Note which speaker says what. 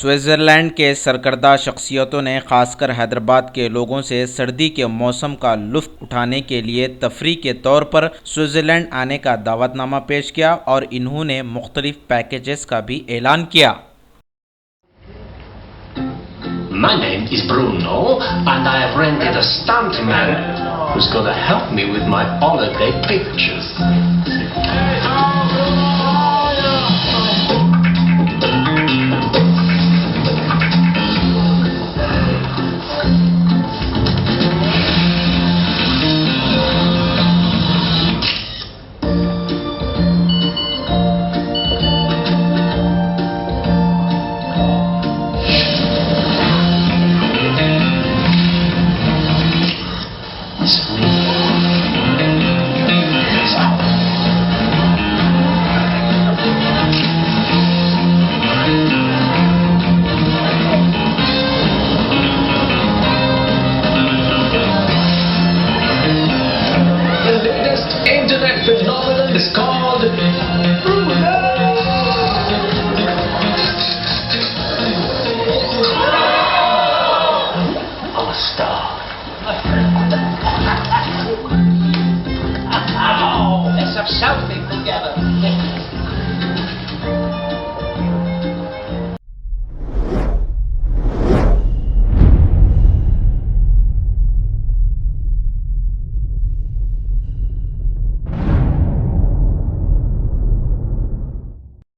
Speaker 1: Switzerland के सरकर्दा शख्सियतों ने खासकर हैदराबाद के लोगों से सर्दी के मौसम का लुत्फ़ उठाने के लिए तफरीह के तौर पर स्विट्ज़रलैंड आने का दावतनामा पेश किया और इन्होंने मुख्तलिफ पैकेजेस का भी ऐलान किया।
Speaker 2: My name is Bruno and I have rented a stuntman who's gonna help me with my holiday pictures.